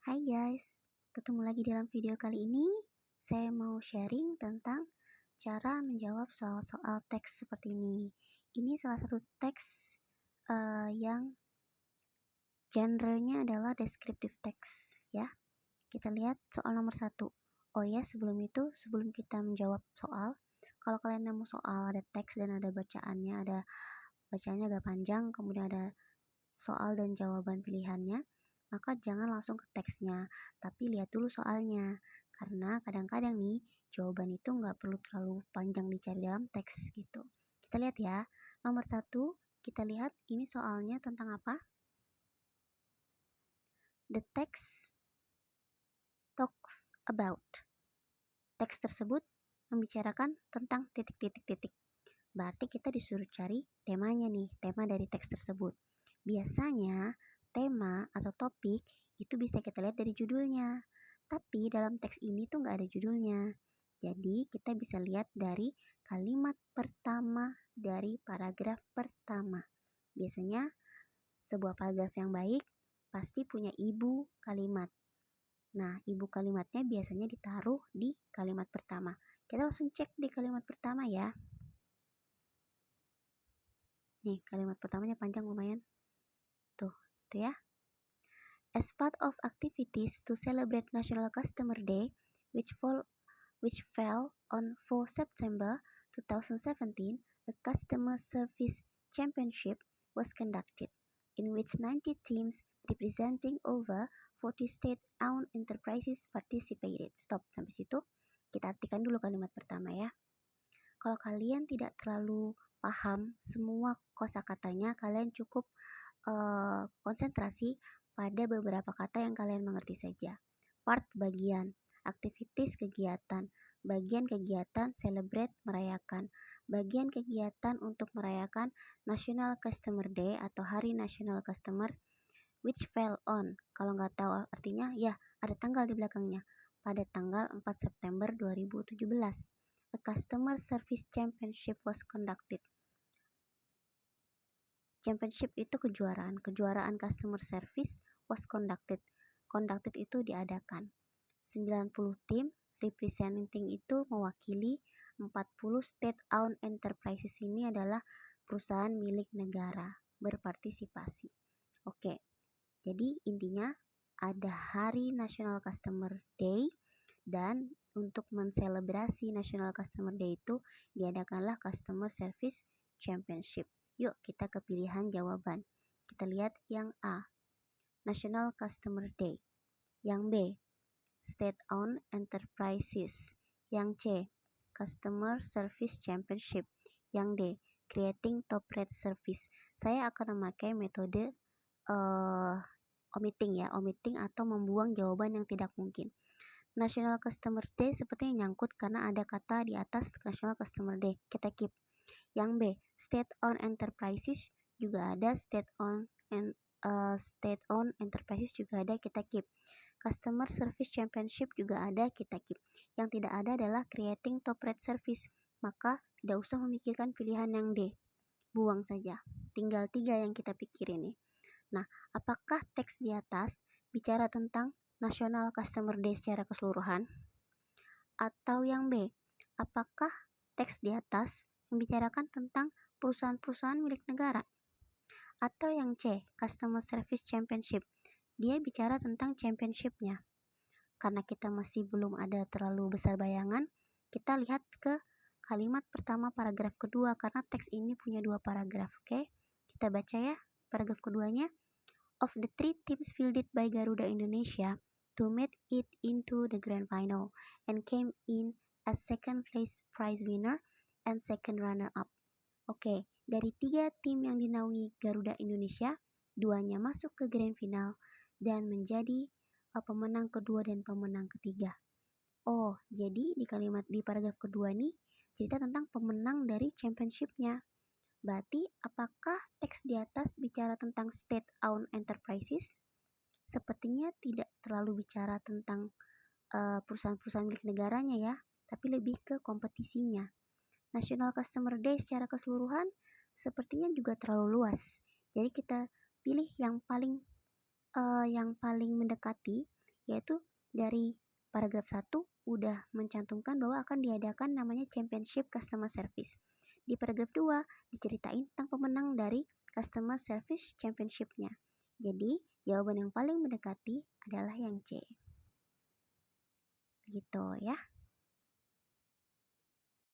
Hai guys, ketemu lagi dalam video kali ini. Saya mau sharing tentang cara menjawab soal-soal teks seperti ini. Ini salah satu teks yang genrenya adalah descriptive text ya. Kita lihat soal nomor 1. Oh ya, sebelum kita menjawab soal, kalau kalian nemu soal ada teks dan ada bacaannya, bacaannya agak panjang, kemudian ada soal dan jawaban pilihannya, maka jangan langsung ke teksnya, tapi lihat dulu soalnya. Karena kadang-kadang nih, jawaban itu nggak perlu terlalu panjang dicari dalam teks gitu. Kita lihat ya, nomor 1, kita lihat ini soalnya tentang apa? The text talks about. Teks tersebut membicarakan tentang titik-titik-titik. Berarti kita disuruh cari temanya nih, tema dari teks tersebut. Biasanya tema atau topik itu bisa kita lihat dari judulnya. Tapi dalam teks ini tuh nggak ada judulnya. Jadi kita bisa lihat dari kalimat pertama dari paragraf pertama. Biasanya sebuah paragraf yang baik pasti punya ibu kalimat. Nah, ibu kalimatnya biasanya ditaruh di kalimat pertama. Kita langsung cek di kalimat pertama ya. Nih, kalimat pertamanya panjang lumayan. Tuh ya. As part of activities to celebrate National Customer Day, which fell on 4 September 2017, a customer service championship was conducted, in which 90 teams representing over 40 state-owned enterprises participated. Stop sampai situ. Kita artikan dulu kalimat pertama ya. Kalau kalian tidak terlalu paham semua kosakatanya, kalian cukup konsentrasi pada beberapa kata yang kalian mengerti saja. Part bagian, activities kegiatan, bagian kegiatan celebrate merayakan, bagian kegiatan untuk merayakan National Customer Day atau Hari Nasional Customer, which fell on. Kalau nggak tahu artinya, ya ada tanggal di belakangnya. Pada tanggal 4 September 2017, a customer service championship was conducted. Championship itu kejuaraan customer service was conducted. Conducted itu diadakan. 90 tim, representing itu mewakili 40 state-owned enterprises ini adalah perusahaan milik negara berpartisipasi. Oke, jadi intinya ada Hari National Customer Day dan untuk menselebrasi National Customer Day itu diadakanlah Customer Service Championship. Yuk kita ke pilihan jawaban. Kita lihat yang A, National Customer Day. Yang B, State-Owned Enterprises. Yang C, Customer Service Championship. Yang D, Creating Top Rate Service. Saya akan memakai metode omitting atau membuang jawaban yang tidak mungkin. National Customer Day sepertinya nyangkut karena ada kata di atas National Customer Day. Kita keep. Yang B, State-Owned Enterprises juga ada, State-Owned Enterprises juga ada, kita keep. Customer Service Championship juga ada, kita keep. Yang tidak ada adalah Creating Top Rate Service, maka tidak usah memikirkan pilihan yang D. Buang saja. Tinggal 3 yang kita pikirin nih. Nah, apakah teks di atas bicara tentang National Customer Day secara keseluruhan? Atau yang B, apakah teks di atas membicarakan tentang perusahaan-perusahaan milik negara? Atau yang C, Customer Service Championship, dia bicara tentang championship-nya. Karena kita masih belum ada terlalu besar bayangan, kita lihat ke kalimat pertama paragraf kedua karena teks ini punya 2 paragraf. Oke, kita baca ya paragraf keduanya. Of the 3 teams fielded by Garuda Indonesia to make it into the grand final and came in as second place prize winner and second runner-up. Oke, dari 3 tim yang dinaungi Garuda Indonesia, 2-nya masuk ke grand final dan menjadi pemenang kedua dan pemenang ketiga. Oh, jadi di paragraf kedua nih cerita tentang pemenang dari championship-nya. Berarti apakah teks di atas bicara tentang state-owned enterprises? Sepertinya tidak terlalu bicara tentang perusahaan-perusahaan milik negaranya ya, tapi lebih ke kompetisinya. National Customer Day secara keseluruhan sepertinya juga terlalu luas. Jadi kita pilih yang paling mendekati, yaitu dari paragraf 1 udah mencantumkan bahwa akan diadakan namanya Championship Customer Service. Di paragraf 2 diceritain tentang pemenang dari Customer Service Championship-nya. Jadi, jawaban yang paling mendekati adalah yang C. Gitu ya.